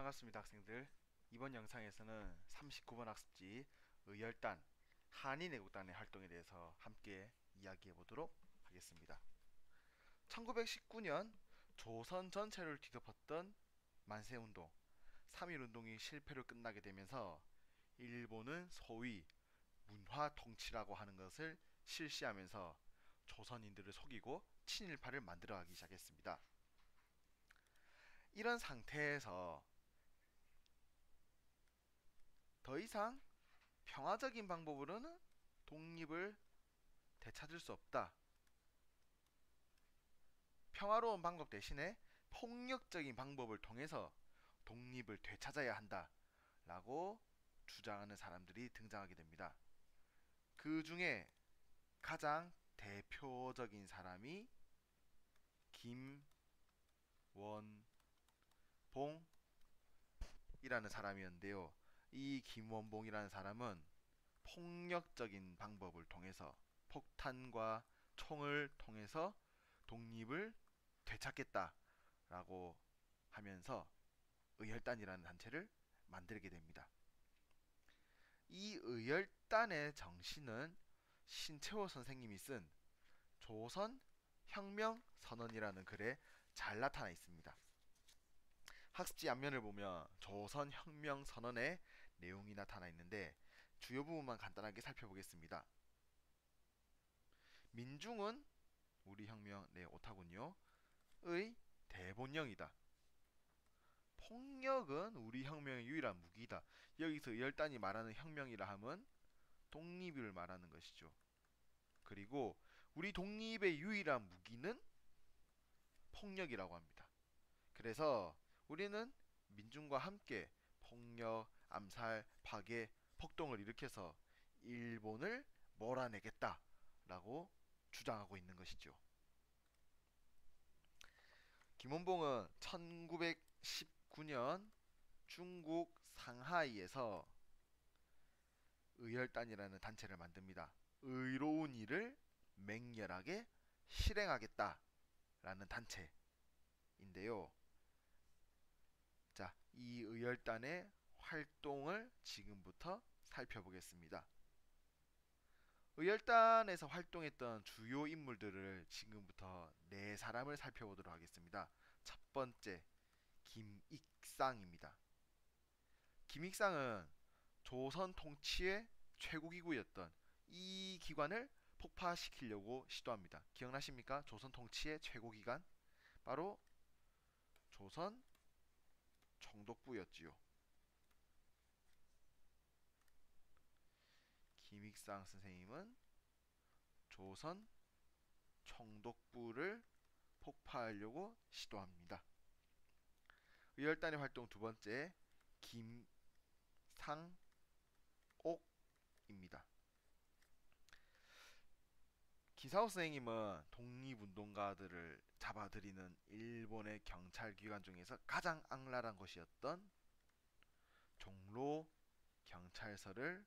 반갑습니다 학생들. 이번 영상에서는 39번 학습지 의열단 한인애국단의 활동에 대해서 함께 이야기해 보도록 하겠습니다. 1919년 조선 전체를 뒤덮었던 만세운동 3.1운동이 실패로 끝나게 되면서 일본은 소위 문화통치라고 하는 것을 실시하면서 조선인들을 속이고 친일파를 만들어가기 시작했습니다. 이런 상태에서 더 이상 평화적인 방법으로는 독립을 되찾을 수 없다. 평화로운 방법 대신에 폭력적인 방법을 통해서 독립을 되찾아야 한다. 라고 주장하는 사람들이 등장하게 됩니다. 그 중에 가장 대표적인 사람이 김원봉이라는 사람이었는데요. 이 김원봉이라는 사람은 폭력적인 방법을 통해서 폭탄과 총을 통해서 독립을 되찾겠다라고 하면서 의열단이라는 단체를 만들게 됩니다. 이 의열단의 정신은 신채호 선생님이 쓴 조선 혁명 선언이라는 글에 잘 나타나 있습니다. 학습지 앞면을 보면 조선 혁명 선언의 내용이 나타나 있는데 주요 부분만 간단하게 살펴보겠습니다. 민중은 우리 혁명 오타군요. 의 대본령이다. 폭력은 우리 혁명의 유일한 무기다. 여기서 열단이 말하는 혁명이라 함은 독립을 말하는 것이죠. 그리고 우리 독립의 유일한 무기는 폭력이라고 합니다. 그래서 우리는 민중과 함께 폭력, 암살, 파괴, 폭동을 일으켜서 일본을 몰아내겠다라고 주장하고 있는 것이죠. 김원봉은 1919년 중국 상하이에서 의열단이라는 단체를 만듭니다. 의로운 일을 맹렬하게 실행하겠다라는 단체인데요. 자, 이 의열단의 활동을 지금부터 살펴보겠습니다. 의열단에서 활동했던 주요 인물들을 지금부터 네 사람을 살펴보도록 하겠습니다. 첫 번째, 김익상입니다. 김익상은 조선 통치의 최고기구였던 이 기관을 폭파시키려고 시도합니다. 기억나십니까? 조선 통치의 최고기관? 바로 조선 총독부였지요. 김익상 선생님은 조선 총독부를 폭파하려고 시도합니다. 의열단의 활동 두 번째, 김상옥입니다. 김상옥 선생님은 독립운동가들을 잡아들이는 일본의 경찰기관 중에서 가장 악랄한 것이었던 종로 경찰서를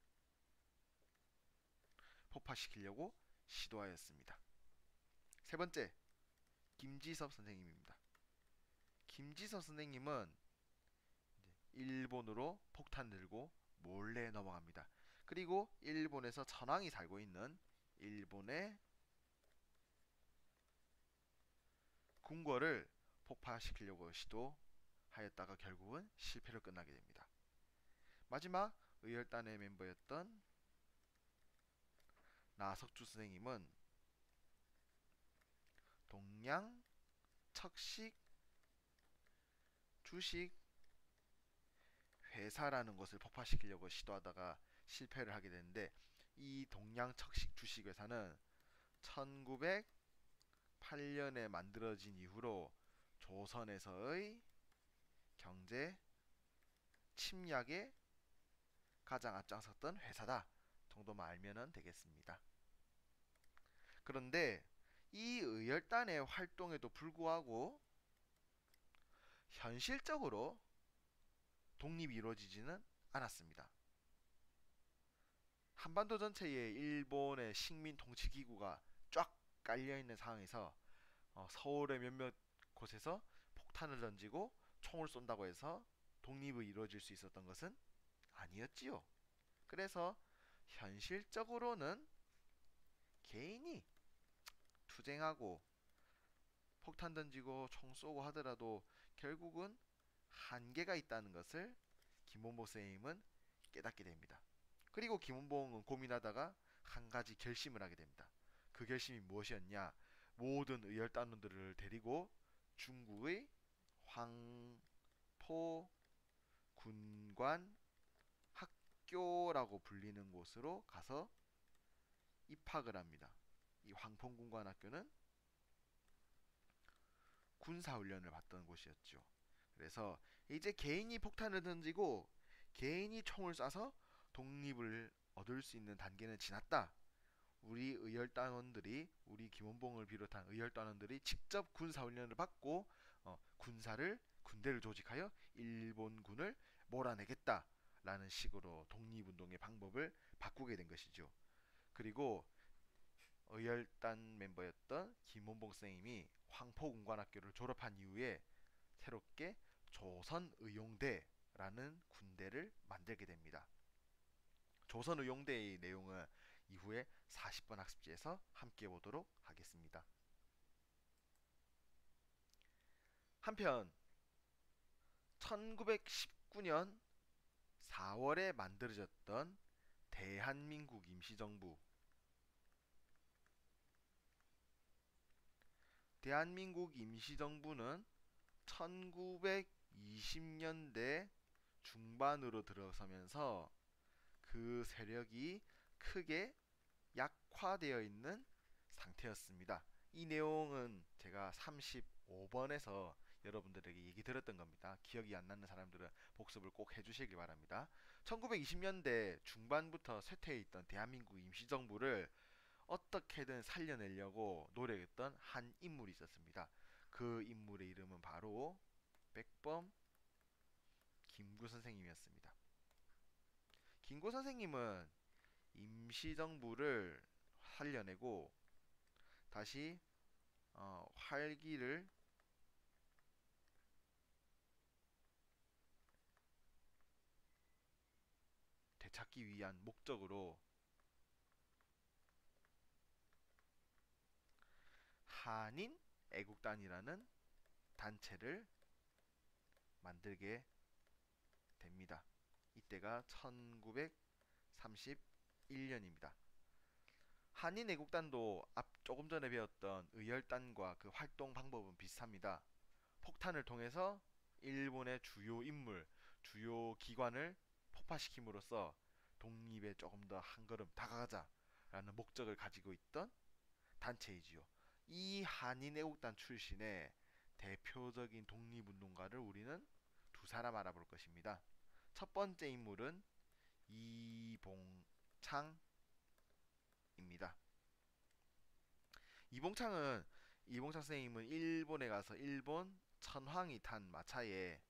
폭파시키려고 시도하였습니다. 세 번째, 김지섭 선생님입니다. 김지섭 선생님은 일본으로 폭탄 들고 몰래 넘어갑니다. 그리고 일본에서 천황이 살고 있는 일본의 궁궐을 폭파시키려고 시도하였다가 결국은 실패로 끝나게 됩니다. 마지막 의열단의 멤버였던 나석주 선생님은 동양 척식 주식 회사라는 것을 폭파시키려고 시도하다가 실패를 하게 되는데, 이 동양 척식 주식 회사는 1908년에 만들어진 이후로 조선에서의 경제 침략에 가장 앞장섰던 회사다 정도만 알면 되겠습니다. 그런데 이 의열단의 활동에도 불구하고 현실적으로 독립이 이루어지지는 않았습니다. 한반도 전체에 일본의 식민 통치 기구가 쫙 깔려있는 상황에서 서울의 몇몇 곳에서 폭탄을 던지고 총을 쏜다고 해서 독립이 이루어질 수 있었던 것은 아니었지요. 그래서 현실적으로는 개인이 투쟁하고 폭탄 던지고 총 쏘고 하더라도 결국은 한계가 있다는 것을 김원봉 선생님은 깨닫게 됩니다. 그리고 김원봉은 고민하다가 한 가지 결심을 하게 됩니다. 그 결심이 무엇이었냐? 모든 의열단원들을 데리고 중국의 황포 군관 학교라고 불리는 곳으로 가서 입학을 합니다. 이 황포군관학교는 군사훈련을 받던 곳이었죠. 그래서 이제 개인이 폭탄을 던지고 개인이 총을 쏴서 독립을 얻을 수 있는 단계는 지났다. 우리 의열단원들이 우리 김원봉을 비롯한 의열단원들이 직접 군사훈련을 받고 군대를 조직하여 일본군을 몰아내겠다라는 식으로 독립운동의 방법을 바꾸게 된 것이죠. 그리고 의열단 멤버였던 김원봉 선생님이 황포군관학교를 졸업한 이후에 새롭게 조선의용대라는 군대를 만들게 됩니다. 조선의용대의 내용은 이후에 40번 학습지에서 함께 보도록 하겠습니다. 한편 1919년 4월에 만들어졌던 대한민국 임시정부. 대한민국 임시정부는 1920년대 중반으로 들어서면서 그 세력이 크게 약화되어 있는 상태였습니다. 이 내용은 제가 35번에서 여러분들에게 얘기 들었던 겁니다. 기억이 안 나는 사람들은 복습을 꼭 해주시길 바랍니다. 1920년대 중반부터 쇠퇴해 있던 대한민국 임시정부를 어떻게든 살려내려고 노력했던 한 인물이 있었습니다. 그 인물의 이름은 바로 백범 김구 선생님이었습니다. 김구 선생님은 임시정부를 살려내고 다시 활기를 되찾기 위한 목적으로 한인 애국단이라는 단체를 만들게 됩니다. 이때가 1931년입니다. 한인 애국단도 조금 전에 배웠던 의열단과 그 활동 방법은 비슷합니다. 폭탄을 통해서 일본의 주요 인물, 주요 기관을 폭파시킴으로써 독립에 조금 더 한 걸음 다가가자라는 목적을 가지고 있던 단체이지요. 이 한인 애국단 출신의 대표적인 독립운동가를 우리는 두 사람 알아볼 것입니다. 첫 번째 인물은 이봉창입니다. 이봉창 선생님은 일본에 가서 일본 천황이 탄 마차에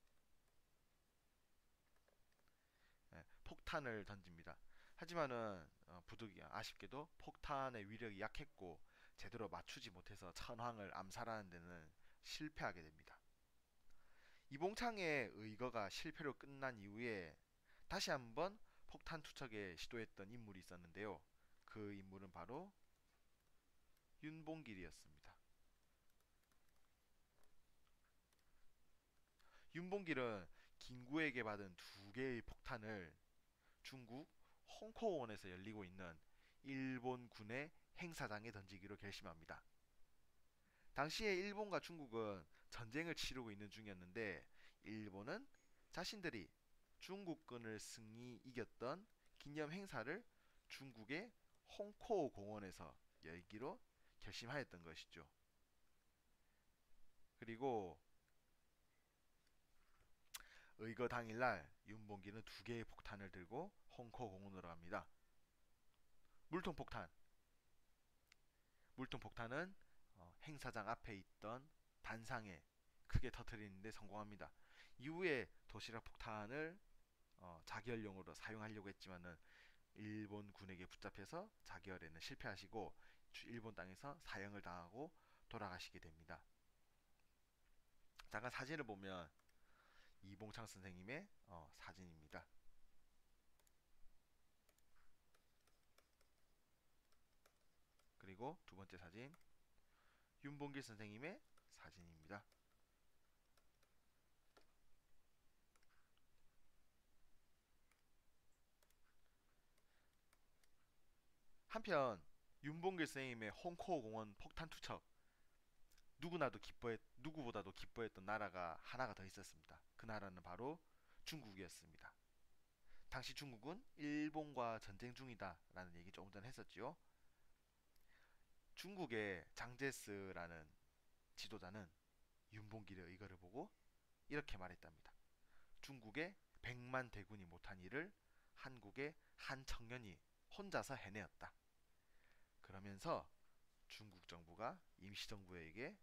폭탄을 던집니다. 하지만은 부득이 아쉽게도 폭탄의 위력이 약했고 제대로 맞추지 못해서 천황을 암살하는 데는 실패하게 됩니다. 이봉창의 의거가 실패로 끝난 이후에 다시 한번 폭탄 투척에 시도했던 인물이 있었는데요. 그 인물은 바로 윤봉길이었습니다. 윤봉길은 김구에게 받은 두 개의 폭탄을 중국 홍콩원에서 열리고 있는 일본군의 행사장에 던지기로 결심합니다. 당시에 일본과 중국은 전쟁을 치르고 있는 중이었는데 일본은 자신들이 중국군을 승리 이겼던 기념 행사를 중국의 홍콩 공원에서 열기로 결심하였던 것이죠. 그리고 의거 당일날 윤봉기는 두 개의 폭탄을 들고 홍콩 공원으로 갑니다. 물통폭탄. 물통폭탄은 행사장 앞에 있던 단상에 크게 터뜨리는데 성공합니다. 이후에 도시락 폭탄을 자결용으로 사용하려고 했지만은 일본 군에게 붙잡혀서 자결에는 실패하시고 일본 땅에서 사형을 당하고 돌아가시게 됩니다. 잠깐 사진을 보면 이봉창 선생님의 사진입니다. 그리고 두 번째 사진 윤봉길 선생님의 사진입니다. 한편 윤봉길 선생님의 홍코 공원 폭탄 투척 누구보다도 기뻐했던 나라가 하나가 더 있었습니다. 그 나라는 바로 중국이었습니다. 당시 중국은 일본과 전쟁 중이다라는 얘기 조금 전에 했었지요. 중국의 장제스라는 지도자는 윤봉길의 의거를 보고 이렇게 말했답니다. 중국의 100만 대군이 못한 일을 한국의 한 청년이 혼자서 해내었다. 그러면서 중국 정부가 임시정부에게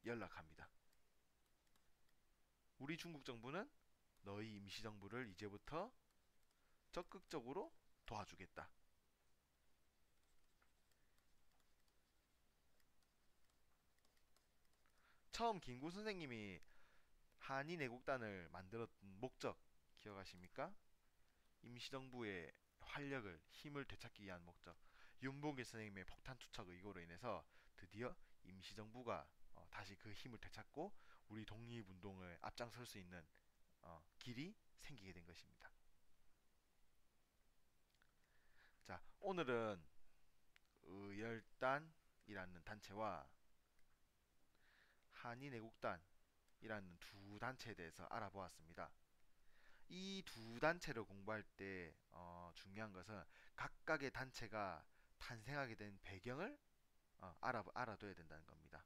연락합니다. 우리 중국 정부는 너희 임시정부를 이제부터 적극적으로 도와주겠다. 처음 김구 선생님이 한인애국단을 만들었던 목적 기억하십니까? 임시정부의 활력을 힘을 되찾기 위한 목적. 윤봉길 선생님의 폭탄 투척 의거로 인해서 드디어 임시정부가 다시 그 힘을 되찾고 우리 독립운동을 앞장설 수 있는 길이 생기게 된 것입니다. 자, 오늘은 의열단이라는 단체와 한인애국단이라는 두 단체에 대해서 알아보았습니다. 이 두 단체를 공부할 때 중요한 것은 각각의 단체가 탄생하게 된 배경을 알아둬야 된다는 겁니다.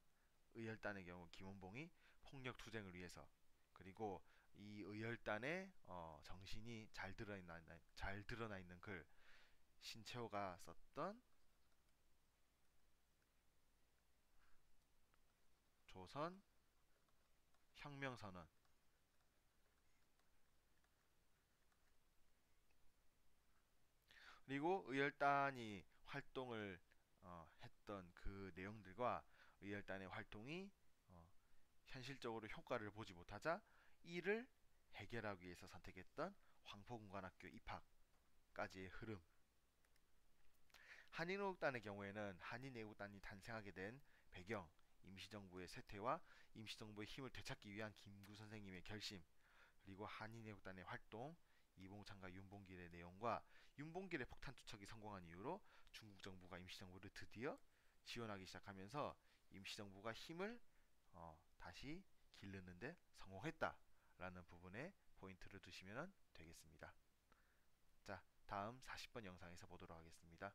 의열단의 경우 김원봉이 폭력투쟁을 위해서, 그리고 이 의열단의 정신이 잘 드러나 있는 글 신채호가 썼던 조선 혁명선언, 그리고 의열단이 활동을 했던 그 내용들과 의열단의 활동이 어, 현실적으로 효과를 보지 못하자 이를 해결하기 위해서 선택했던 황포군관학교 입학까지의 흐름. 한인애국단의 경우에는 한인애국단이 탄생하게 된 배경, 임시정부의 쇠퇴와 임시정부의 힘을 되찾기 위한 김구 선생님의 결심, 그리고 한인애국단의 활동, 이봉창과 윤봉길의 내용과 윤봉길의 폭탄 투척이 성공한 이후로 중국 정부가 임시정부를 드디어 지원하기 시작하면서 임시정부가 힘을 다시 기르는데 성공했다라는 부분에 포인트를 두시면 되겠습니다. 자, 다음 40번 영상에서 보도록 하겠습니다.